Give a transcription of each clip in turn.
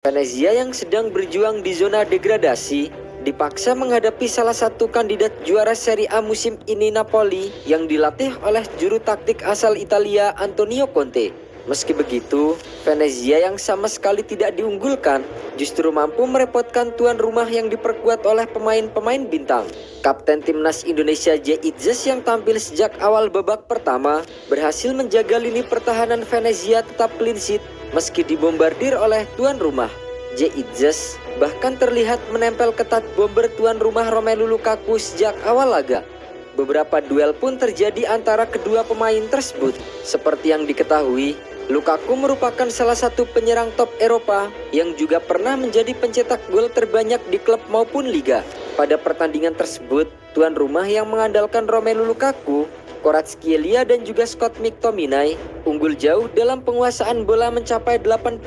Venezia yang sedang berjuang di zona degradasi dipaksa menghadapi salah satu kandidat juara Serie A musim ini, Napoli, yang dilatih oleh juru taktik asal Italia Antonio Conte. Meski begitu, Venezia yang sama sekali tidak diunggulkan justru mampu merepotkan tuan rumah yang diperkuat oleh pemain-pemain bintang. Kapten Timnas Indonesia J. Itzes yang tampil sejak awal babak pertama berhasil menjaga lini pertahanan Venezia tetap clean sheet meski dibombardir oleh tuan rumah. J. Itzes bahkan terlihat menempel ketat bomber tuan rumah Romelu Lukaku sejak awal laga. Beberapa duel pun terjadi antara kedua pemain tersebut. Seperti yang diketahui, Lukaku merupakan salah satu penyerang top Eropa yang juga pernah menjadi pencetak gol terbanyak di klub maupun liga. Pada pertandingan tersebut, tuan rumah yang mengandalkan Romelu Lukaku, Kvaratskhelia dan juga Scott McTominay unggul jauh dalam penguasaan bola mencapai 80%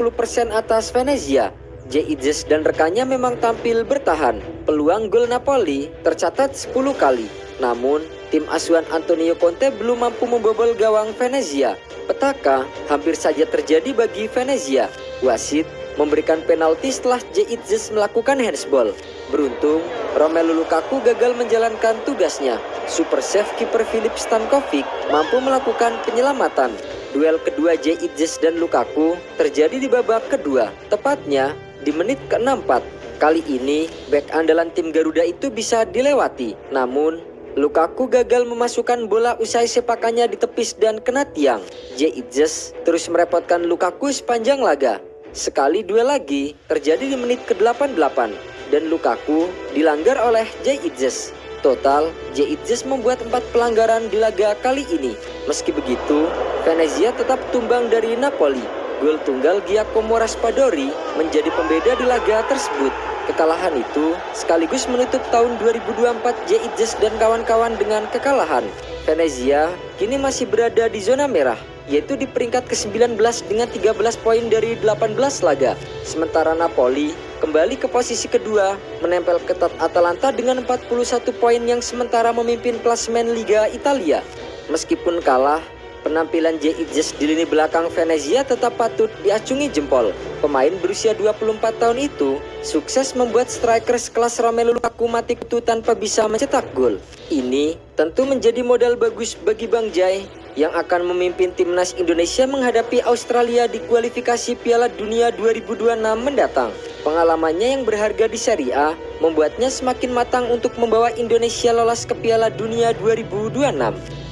atas Venezia. J. Itzes dan rekannya memang tampil bertahan. Peluang gol Napoli tercatat 10 kali. Namun, tim asuhan Antonio Conte belum mampu membobol gawang Venezia. Petaka hampir saja terjadi bagi Venezia. Wasit memberikan penalti setelah J. Itzes melakukan handsball. Beruntung, Romelu Lukaku gagal menjalankan tugasnya. Super save kiper Filip Stankovic mampu melakukan penyelamatan. Duel kedua J. Itzes dan Lukaku terjadi di babak kedua, tepatnya di menit ke-64. Kali ini, bek andalan tim Garuda itu bisa dilewati. Namun, Lukaku gagal memasukkan bola usai sepakannya ditepis dan kena tiang. J. Itzes terus merepotkan Lukaku sepanjang laga. Sekali duel lagi terjadi di menit ke-88 dan Lukaku dilanggar oleh J. Itzes. Total, J. Itzes membuat 4 pelanggaran di laga kali ini. Meski begitu, Venezia tetap tumbang dari Napoli. Gol tunggal Giacomo Raspadori menjadi pembeda di laga tersebut. Kekalahan itu sekaligus menutup tahun 2024 J. Itzes dan kawan-kawan dengan kekalahan. Venezia kini masih berada di zona merah, yaitu di peringkat ke-19 dengan 13 poin dari 18 laga. Sementara Napoli kembali ke posisi kedua, menempel ketat Atalanta dengan 41 poin yang sementara memimpin klasemen Liga Italia. Meskipun kalah, penampilan J. Itzes di lini belakang Venezia tetap patut diacungi jempol. Pemain berusia 24 tahun itu sukses membuat striker sekelas Romelu Lukaku mati kutu tanpa bisa mencetak gol. Ini tentu menjadi modal bagus bagi Bang Jai yang akan memimpin timnas Indonesia menghadapi Australia di kualifikasi Piala Dunia 2026 mendatang. Pengalamannya yang berharga di Serie A membuatnya semakin matang untuk membawa Indonesia lolos ke Piala Dunia 2026.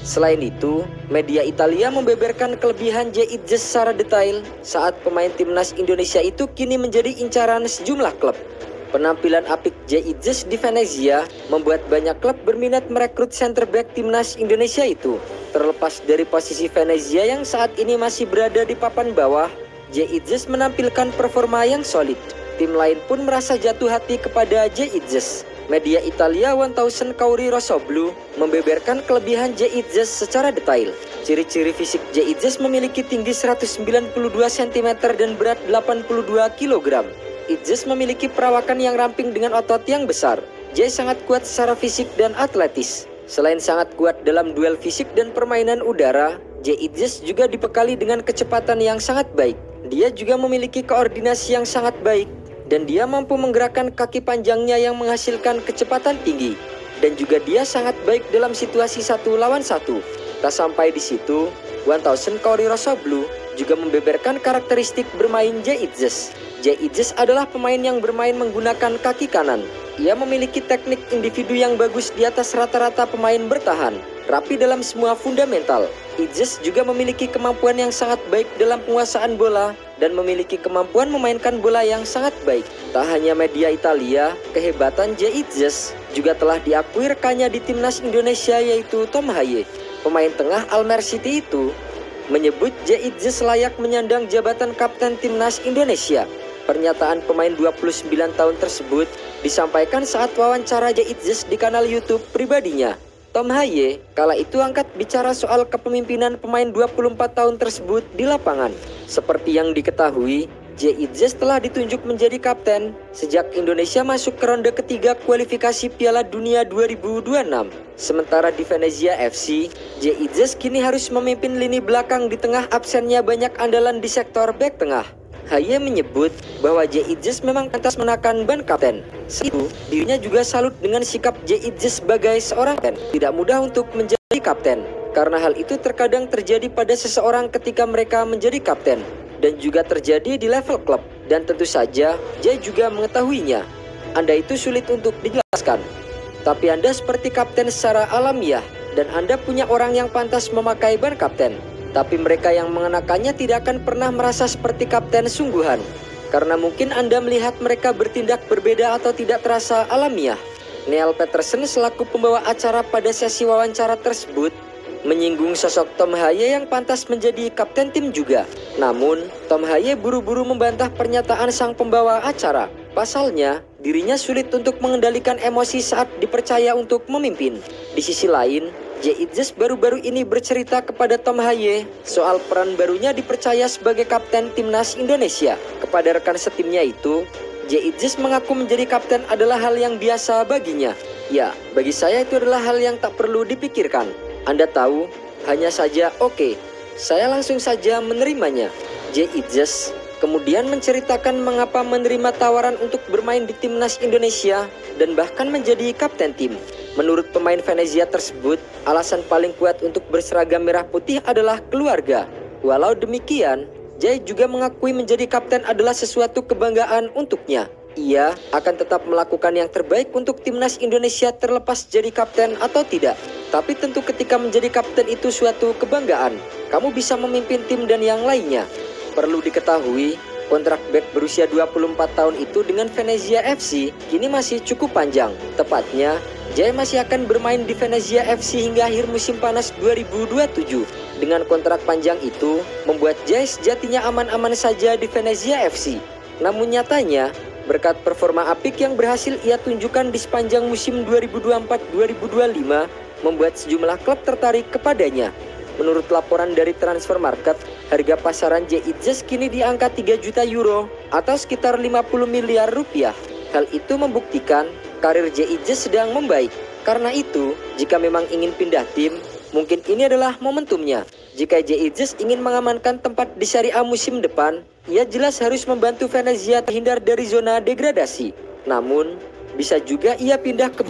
Selain itu, media Italia membeberkan kelebihan J. Itzes secara detail saat pemain timnas Indonesia itu kini menjadi incaran sejumlah klub. Penampilan apik J. Itzes di Venezia membuat banyak klub berminat merekrut center back timnas Indonesia itu. Terlepas dari posisi Venezia yang saat ini masih berada di papan bawah, J. Itzes menampilkan performa yang solid. Tim lain pun merasa jatuh hati kepada J. Itzes. Media Italia 1000 Kauri Rosoblu membeberkan kelebihan J. Itzes secara detail. Ciri-ciri fisik J. Itzes memiliki tinggi 192 cm dan berat 82 kg. Itzes memiliki perawakan yang ramping dengan otot yang besar. J sangat kuat secara fisik dan atletis. Selain sangat kuat dalam duel fisik dan permainan udara, J. Itzes juga dibekali dengan kecepatan yang sangat baik. Dia juga memiliki koordinasi yang sangat baik dan dia mampu menggerakkan kaki panjangnya yang menghasilkan kecepatan tinggi. Dan juga dia sangat baik dalam situasi 1 lawan 1. Tak sampai di situ, 1000 Kauri Rosoblu juga membeberkan karakteristik bermain J. Itzes. J. Itzes adalah pemain yang bermain menggunakan kaki kanan. Ia memiliki teknik individu yang bagus di atas rata-rata pemain bertahan, rapi dalam semua fundamental. Itzes juga memiliki kemampuan yang sangat baik dalam penguasaan bola dan memiliki kemampuan memainkan bola yang sangat baik. Tak hanya media Italia, kehebatan J. Itzes juga telah diakui rekannya di timnas Indonesia yaitu Tom Haye. Pemain tengah Almer City itu menyebut J. Itzes layak menyandang jabatan kapten timnas Indonesia. Pernyataan pemain 29 tahun tersebut disampaikan saat wawancara J. Itzes di kanal YouTube pribadinya. Tom Haye kala itu angkat bicara soal kepemimpinan pemain 24 tahun tersebut di lapangan. Seperti yang diketahui, J. Itzes telah ditunjuk menjadi kapten sejak Indonesia masuk ke ronde ketiga kualifikasi Piala Dunia 2026. Sementara di Venezia FC, J. Itzes kini harus memimpin lini belakang di tengah absennya banyak andalan di sektor bek tengah. Haye menyebut bahwa J.Idjes memang pantas menakan ban kapten. Selain itu, dirinya juga salut dengan sikap J.Idjes sebagai seorang kapten. Tidak mudah untuk menjadi kapten, karena hal itu terkadang terjadi pada seseorang ketika mereka menjadi kapten, dan juga terjadi di level klub. Dan tentu saja, Jay juga mengetahuinya. Anda itu sulit untuk dijelaskan, tapi Anda seperti kapten secara alamiah, dan Anda punya orang yang pantas memakai ban kapten. Tapi mereka yang mengenakannya tidak akan pernah merasa seperti kapten sungguhan, karena mungkin Anda melihat mereka bertindak berbeda atau tidak terasa alamiah. Neil Peterson selaku pembawa acara pada sesi wawancara tersebut menyinggung sosok Tom Haye yang pantas menjadi kapten tim juga. Namun, Tom Haye buru-buru membantah pernyataan sang pembawa acara. Pasalnya, dirinya sulit untuk mengendalikan emosi saat dipercaya untuk memimpin. Di sisi lain, J.Idjes baru-baru ini bercerita kepada Tom Haye soal peran barunya dipercaya sebagai kapten timnas Indonesia. Kepada rekan setimnya itu, J.Idjes mengaku menjadi kapten adalah hal yang biasa baginya. Ya, bagi saya itu adalah hal yang tak perlu dipikirkan. Anda tahu, hanya saja oke, saya langsung saja menerimanya. J.Idjes kemudian menceritakan mengapa menerima tawaran untuk bermain di timnas Indonesia dan bahkan menjadi kapten tim. Menurut pemain Venezia tersebut, alasan paling kuat untuk berseragam merah putih adalah keluarga. Walau demikian, Jay juga mengakui menjadi kapten adalah sesuatu kebanggaan untuknya. Ia akan tetap melakukan yang terbaik untuk timnas Indonesia terlepas jadi kapten atau tidak. Tapi tentu ketika menjadi kapten itu suatu kebanggaan. Kamu bisa memimpin tim dan yang lainnya. Perlu diketahui, kontrak bek berusia 24 tahun itu dengan Venezia FC kini masih cukup panjang. Tepatnya, Jay masih akan bermain di Venezia FC hingga akhir musim panas 2027. Dengan kontrak panjang itu, membuat Jay sejatinya aman-aman saja di Venezia FC. Namun nyatanya, berkat performa apik yang berhasil ia tunjukkan di sepanjang musim 2024-2025, membuat sejumlah klub tertarik kepadanya. Menurut laporan dari Transfermarkt, harga pasaran J.Idjes kini di angka 3 juta euro atau sekitar 50 miliar rupiah. Hal itu membuktikan karir J.Idjes sedang membaik. Karena itu, jika memang ingin pindah tim, mungkin ini adalah momentumnya. Jika J.Idjes ingin mengamankan tempat di Serie A musim depan, ia jelas harus membantu Venezia terhindar dari zona degradasi. Namun, bisa juga ia pindah ke